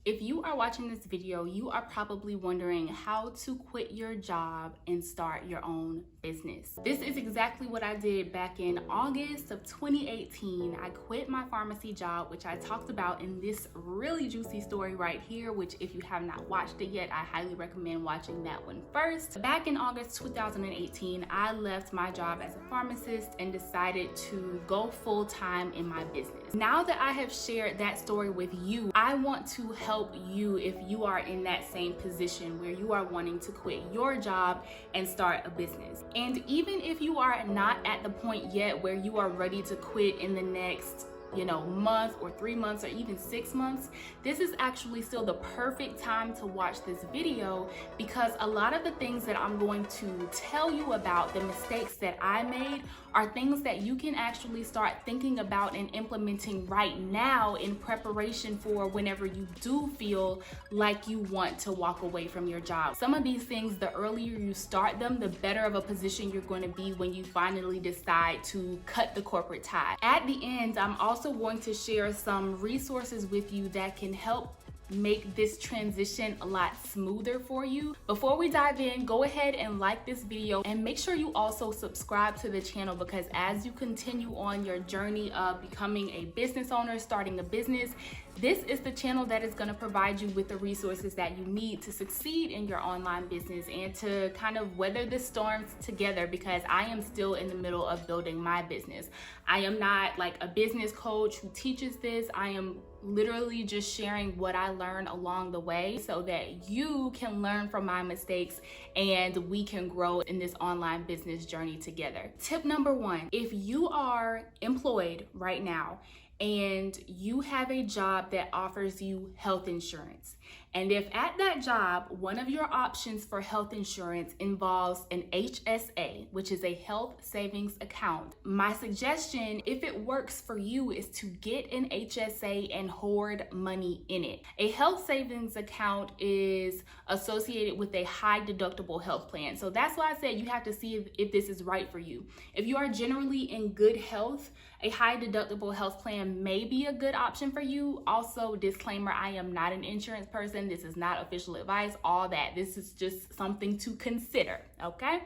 If you are watching this video, you are probably wondering how to quit your job and start your own business. This is exactly what I did back in August of 2018. I quit my pharmacy job, which I talked about in this really juicy story right here, which if you have not watched it yet, I highly recommend watching that one first. Back in August 2018, I left my job as a pharmacist and decided to go full-time in my business. Now that I have shared that story with you, I want to help you if you are in that same position where you are wanting to quit your job and start a business. And even if you are not at the point yet where you are ready to quit in the next month or 3 months or even 6 months, this is actually still the perfect time to watch this video, because a lot of the things that I'm going to tell you about, the mistakes that I made, are things that you can actually start thinking about and implementing right now in preparation for whenever you do feel like you want to walk away from your job. Some of these things, the earlier you start them, the better of a position you're going to be when you finally decide to cut the corporate tie. At the end, I'm also going to share some resources with you that can help make this transition a lot smoother for you. Before we dive in, go ahead and like this video and make sure you also subscribe to the channel, because as you continue on your journey of becoming a business owner, starting a business, this is the channel that is going to provide you with the resources that you need to succeed in your online business and to kind of weather the storms together, because I am still in the middle of building my business. I am not like a business coach who teaches this. I am literally just sharing what I learned along the way so that you can learn from my mistakes and we can grow in this online business journey together. Tip number one, if you are employed right now and you have a job that offers you health insurance, and if at that job, one of your options for health insurance involves an HSA, which is a health savings account, my suggestion, if it works for you, is to get an HSA and hoard money in it. A health savings account is associated with a high deductible health plan. So that's why I said you have to see if this is right for you. If you are generally in good health, a high deductible health plan may be a good option for you. Also, disclaimer, I am not an insurance person. This is not official advice, all that. This is just something to consider, okay?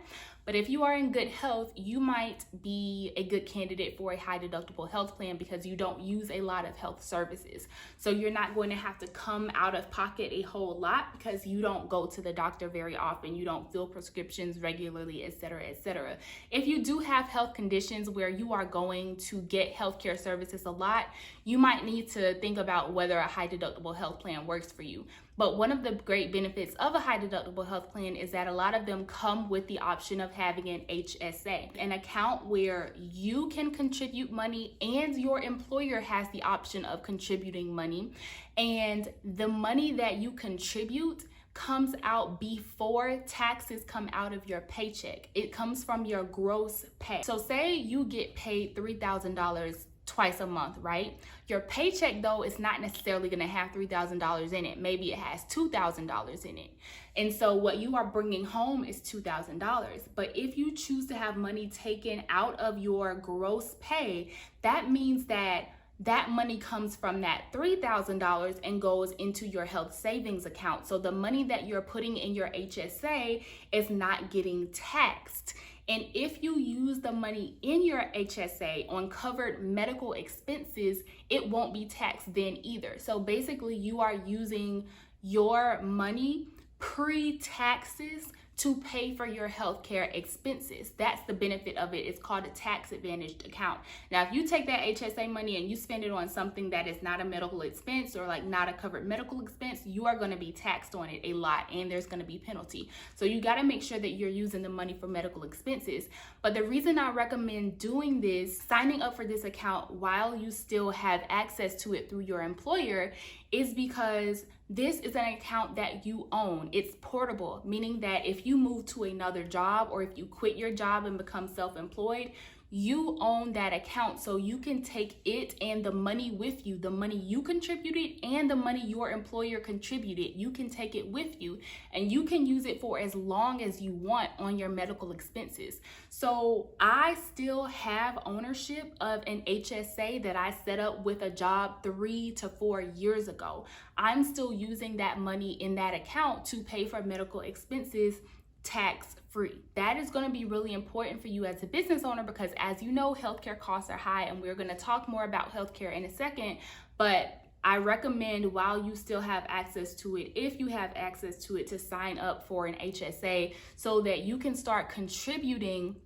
But if you are in good health, you might be a good candidate for a high deductible health plan because you don't use a lot of health services. So you're not going to have to come out of pocket a whole lot because you don't go to the doctor very often. You don't fill prescriptions regularly, etc., etc. If you do have health conditions where you are going to get healthcare services a lot, you might need to think about whether a high deductible health plan works for you. But one of the great benefits of a high deductible health plan is that a lot of them come with the option of having an HSA, an account where you can contribute money and your employer has the option of contributing money. And the money that you contribute comes out before taxes come out of your paycheck. It comes from your gross pay. So say you get paid $3,000 twice a month, right? Your paycheck, though, is not necessarily going to have $3,000 in it. Maybe it has $2,000 in it. And so what you are bringing home is $2,000. But if you choose to have money taken out of your gross pay, that means that that money comes from that $3,000 and goes into your health savings account. So the money that you're putting in your HSA is not getting taxed. And if you use the money in your HSA on covered medical expenses, it won't be taxed then either. So basically, you are using your money pre-taxes to pay for your healthcare expenses. That's the benefit of it. It's called a tax advantaged account. Now, if you take that HSA money and you spend it on something that is not a medical expense or like not a covered medical expense, you are going to be taxed on it a lot and there's going to be penalty. So you got to make sure that you're using the money for medical expenses. But the reason I recommend doing this, signing up for this account while you still have access to it through your employer, is because this is an account that you own. It's portable, meaning that if you move to another job or if you quit your job and become self-employed, you own that account, so you can take it and the money with you, the money you contributed and the money your employer contributed. You can take it with you and you can use it for as long as you want on your medical expenses. So I still have ownership of an HSA that I set up with a job 3 to 4 years ago. I'm still using that money in that account to pay for medical expenses tax free. That is going to be really important for you as a business owner because, as you know, healthcare costs are high, and we're going to talk more about healthcare in a second. But I recommend, while you still have access to it, if you have access to it, to sign up for an HSA so that you can start contributing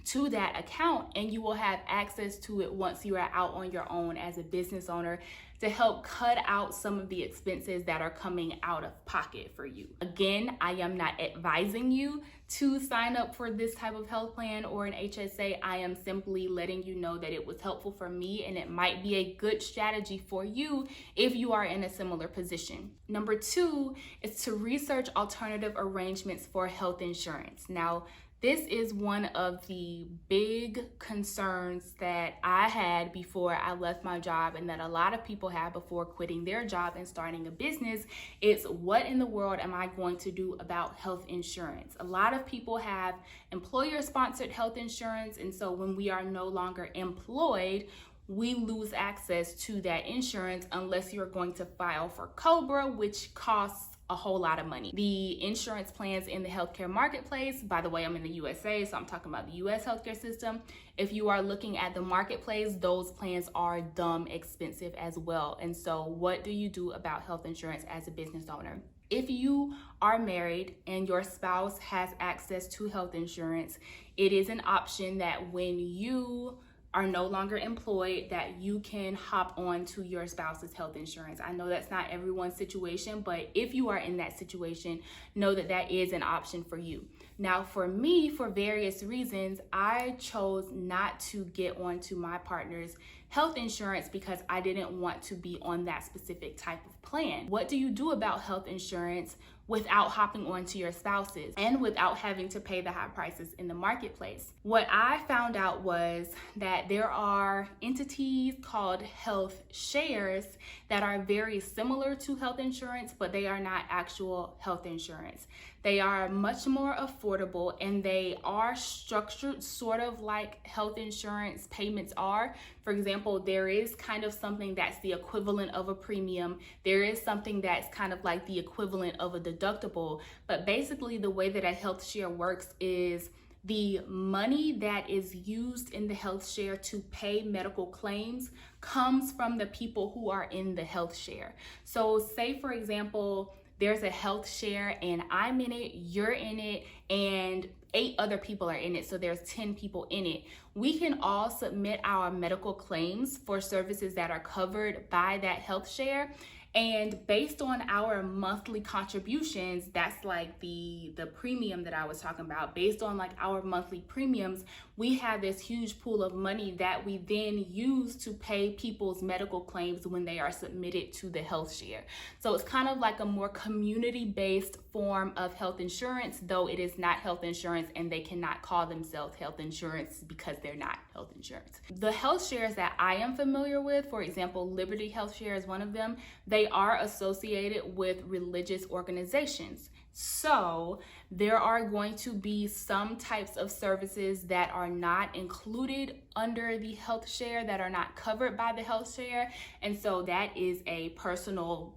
to that account, and you will have access to it once you are out on your own as a business owner, to help cut out some of the expenses that are coming out of pocket for you. Again, I am not advising you to sign up for this type of health plan or an HSA. I am simply letting you know that it was helpful for me, and it might be a good strategy for you if you are in a similar position. Number 2 is to research alternative arrangements for health insurance. Now, this is one of the big concerns that I had before I left my job, and that a lot of people have before quitting their job and starting a business. It's, what in the world am I going to do about health insurance? A lot of people have employer-sponsored health insurance, and so when we are no longer employed, we lose access to that insurance unless you're going to file for COBRA, which costs a whole lot of money. The insurance plans in the healthcare marketplace, by the way, I'm in the USA, so I'm talking about the US healthcare system. If you are looking at the marketplace, those plans are dumb expensive as well. And so what do you do about health insurance as a business owner? If you are married and your spouse has access to health insurance, it is an option that when you are no longer employed, that you can hop on to your spouse's health insurance. I know that's not everyone's situation, but if you are in that situation, know that that is an option for you. Now, for me, for various reasons, I chose not to get onto my partner's health insurance because I didn't want to be on that specific type of plan. What do you do about health insurance without hopping onto your spouse's and without having to pay the high prices in the marketplace? What I found out was that there are entities called health shares that are very similar to health insurance, but they are not actual health insurance. They are much more affordable, and they are structured sort of like health insurance payments are. For example, there is kind of something that's the equivalent of a premium. There is something that's kind of like the equivalent of a deductible. But basically, the way that a health share works is the money that is used in the health share to pay medical claims comes from the people who are in the health share. So say, for example, there's a health share and I'm in it, you're in it, and 8 other people are in it, so there's 10 people in it. We can all submit our medical claims for services that are covered by that health share. And based on our monthly contributions, that's like the premium that I was talking about. Based on like our monthly premiums, we have this huge pool of money that we then use to pay people's medical claims when they are submitted to the health share. So it's kind of like a more community-based form of health insurance, though it is not health insurance, and they cannot call themselves health insurance because they're not health insurance. The health shares that I am familiar with, for example, Liberty Health Share is one of them. They are associated with religious organizations. So there are going to be some types of services that are not included under the health share, that are not covered by the health share. And so that is a personal,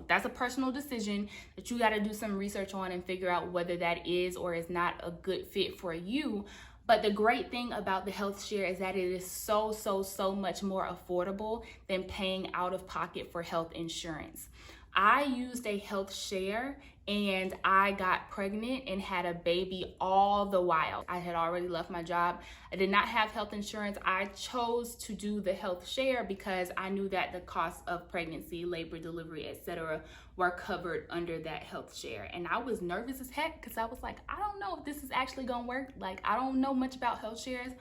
that's a personal decision that you got to do some research on and figure out whether that is or is not a good fit for you. But the great thing about the health share is that it is so much more affordable than paying out of pocket for health insurance. I used a health share and I got pregnant and had a baby all the while. I had already left my job. I did not have health insurance. I chose to do the health share because I knew that the cost of pregnancy, labor, delivery, etc. were covered under that health share. And I was nervous as heck because I was like, I don't know if this is actually gonna work. Like, I don't know much about health shares,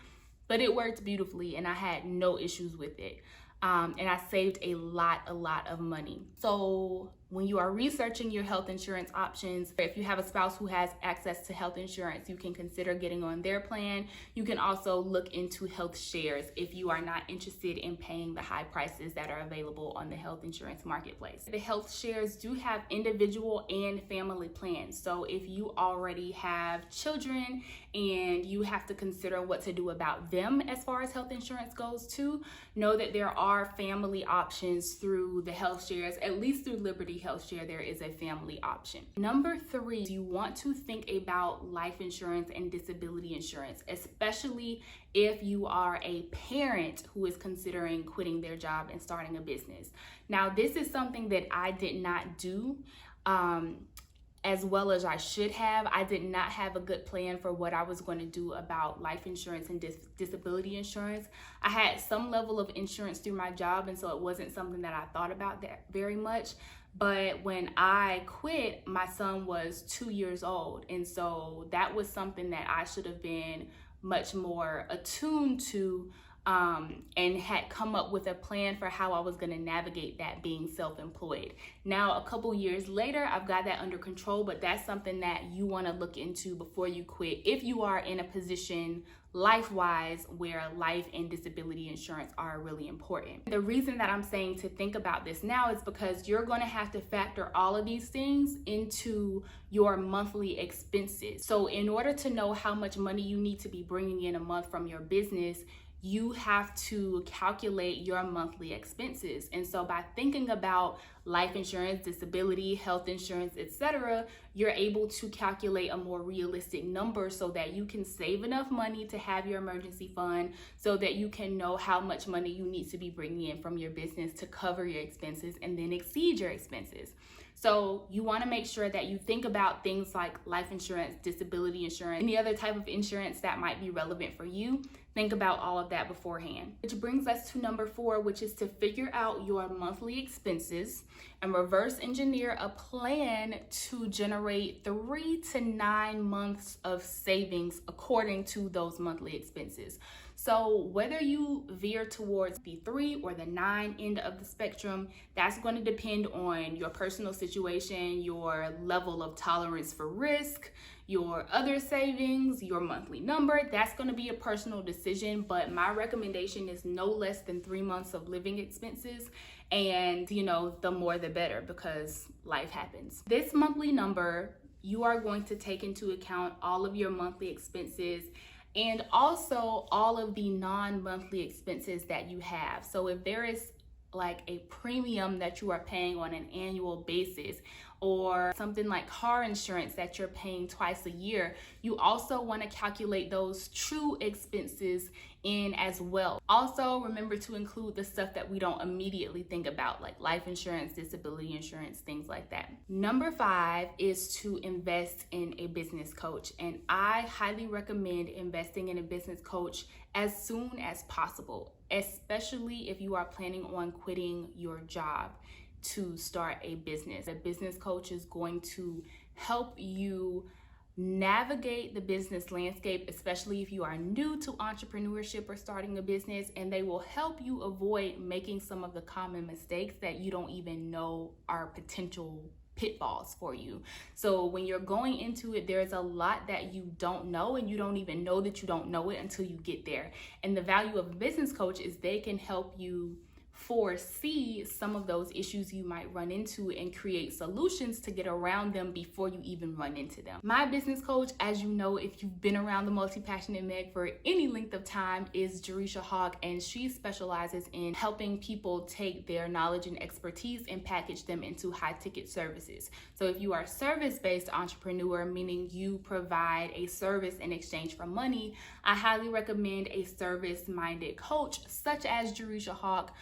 but it worked beautifully and I had no issues with it. And I saved a lot of money. So when you are researching your health insurance options, if you have a spouse who has access to health insurance, you can consider getting on their plan. You can also look into health shares if you are not interested in paying the high prices that are available on the health insurance marketplace. The health shares do have individual and family plans. So if you already have children and you have to consider what to do about them as far as health insurance goes too, know that there are family options through the health shares. At least through Liberty Health Share, there is a family option. Number 3, you want to think about life insurance and disability insurance, especially if you are a parent who is considering quitting their job and starting a business. Now, this is something that I did not do as well as I should have. I did not have a good plan for what I was going to do about life insurance and disability insurance. I had some level of insurance through my job, and so it wasn't something that I thought about that very much. But when I quit, my son was 2 years old, and so that was something that I should have been much more attuned to and had come up with a plan for how I was going to navigate that being self-employed. Now, a couple years later, I've got that under control, but that's something that you want to look into before you quit if you are in a position life-wise where life and disability insurance are really important. The reason that I'm saying to think about this now is because you're going to have to factor all of these things into your monthly expenses. So in order to know how much money you need to be bringing in a month from your business, you have to calculate your monthly expenses. And so by thinking about life insurance, disability, health insurance, etc., you're able to calculate a more realistic number so that you can save enough money to have your emergency fund, so that you can know how much money you need to be bringing in from your business to cover your expenses and then exceed your expenses. So you want to make sure that you think about things like life insurance, disability insurance, any other type of insurance that might be relevant for you. Think about all of that beforehand. Which brings us to number 4, which is to figure out your monthly expenses and reverse engineer a plan to generate 3 to 9 months of savings according to those monthly expenses. So whether you veer towards the 3 or the 9 end of the spectrum, that's going to depend on your personal situation, your level of tolerance for risk, your other savings, your monthly number. That's going to be a personal decision, but my recommendation is no less than 3 months of living expenses. And the more the better, because life happens. This monthly number, you are going to take into account all of your monthly expenses and also all of the non-monthly expenses that you have. So if there is like a premium that you are paying on an annual basis, or something like car insurance that you're paying twice a year, you also want to calculate those true expenses in as well. Also, remember to include the stuff that we don't immediately think about, like life insurance, disability insurance, things like that. Number 5 is to invest in a business coach. And I highly recommend investing in a business coach as soon as possible, especially if you are planning on quitting your job to start a business. A business coach is going to help you navigate the business landscape, especially if you are new to entrepreneurship or starting a business, and they will help you avoid making some of the common mistakes that you don't even know are potential pitfalls for you. So when you're going into it, there's a lot that you don't know, and you don't even know that you don't know it until you get there. And the value of a business coach is they can help you foresee some of those issues you might run into and create solutions to get around them before you even run into them. My business coach, as you know, if you've been around the Multi-Passionate Meg for any length of time, is Jerisha Hawk, and she specializes in helping people take their knowledge and expertise and package them into high-ticket services. So if you are a service-based entrepreneur, meaning you provide a service in exchange for money, I highly recommend a service-minded coach such as Jerisha Hawk.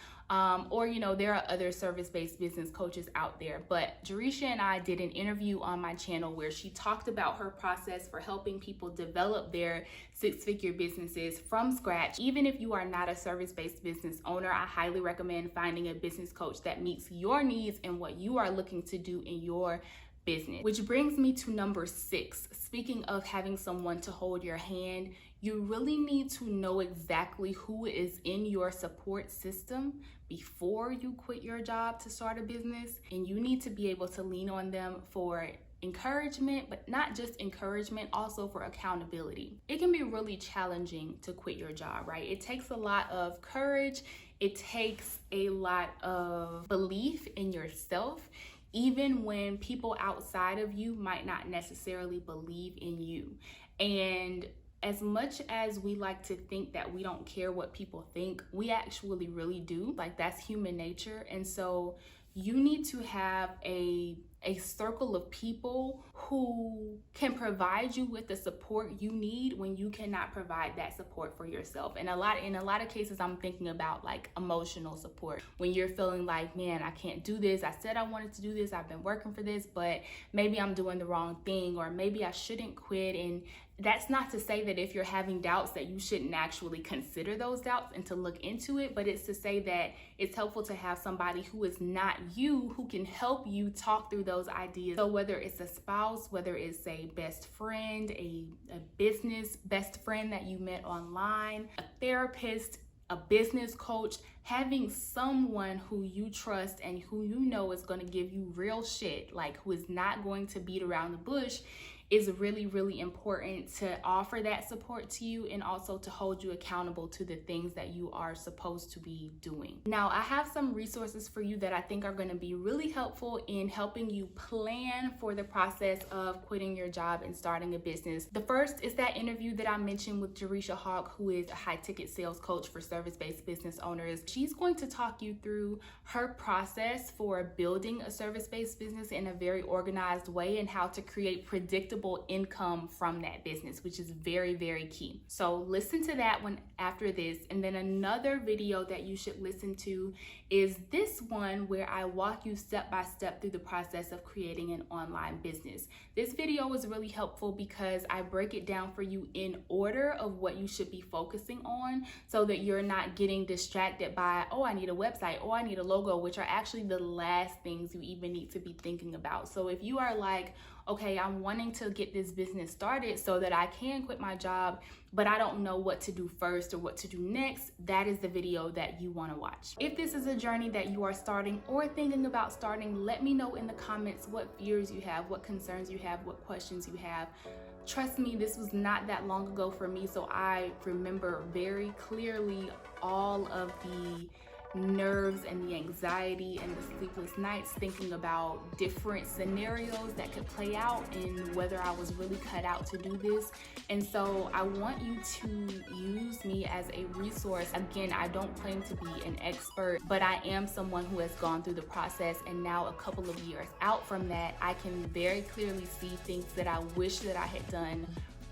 Or there are other service-based business coaches out there. But Jerisha and I did an interview on my channel where she talked about her process for helping people develop their 6-figure businesses from scratch. Even if you are not a service-based business owner, I highly recommend finding a business coach that meets your needs and what you are looking to do in your business. Which brings me to number 6. Speaking of having someone to hold your hand, You really need to know exactly who is in your support system before you quit your job to start a business, and you need to be able to lean on them for encouragement, but not just encouragement, also for accountability. It can be really challenging to quit your job, right? It takes a lot of courage. It takes a lot of belief in yourself, even when people outside of you might not necessarily believe in you. And as much as we like to think that we don't care what people think, we actually really do. Like, that's human nature. And so you need to have a circle of people who can provide you with the support you need when you cannot provide that support for yourself. And in a lot of cases, I'm thinking about like emotional support. When you're feeling like, man, I can't do this. I said I wanted to do this. I've been working for this, but maybe I'm doing the wrong thing, or maybe I shouldn't quit. And that's not to say that if you're having doubts that you shouldn't actually consider those doubts and to look into it, but it's to say that it's helpful to have somebody who is not you, who can help you talk through those ideas. So whether it's a spouse, whether it's a best friend, a business best friend that you met online, a therapist, a business coach, having someone who you trust and who you know is going to give you real shit, like who is not going to beat around the bush, is really, really important to offer that support to you, and also to hold you accountable to the things that you are supposed to be doing. Now, I have some resources for you that I think are going to be really helpful in helping you plan for the process of quitting your job and starting a business. The first is that interview that I mentioned with Jerisha Hawk, who is a high-ticket sales coach for service-based business owners. She's going to talk you through her process for building a service-based business in a very organized way, and how to create predictable income from that business, which is very, very key. So listen to that one after this. And then another video that you should listen to is this one, where I walk you step by step through the process of creating an online business. This video is really helpful because I break it down for you in order of what you should be focusing on, so that you're not getting distracted by, oh, I need a website, oh, I need a logo, which are actually the last things you even need to be thinking about. So if you are like, okay, I'm wanting to get this business started so that I can quit my job, but I don't know what to do first or what to do next, that is the video that you want to watch. If this is a journey that you are starting or thinking about starting, let me know in the comments what fears you have, what concerns you have, what questions you have. Trust me, this was not that long ago for me, so I remember very clearly all of the nerves and the anxiety and the sleepless nights thinking about different scenarios that could play out and whether I was really cut out to do this. And so I want you to use me as a resource. Again, I don't claim to be an expert, but I am someone who has gone through the process, and now a couple of years out from that, I can very clearly see things that I wish that I had done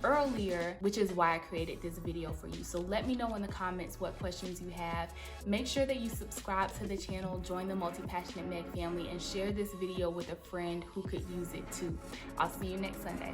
earlier, which is why I created this video for you. So let me know in the comments what questions you have. Make sure that you subscribe to the channel, join the Multi-Passionate Meg family, and share this video with a friend who could use it too. I'll see you next Sunday.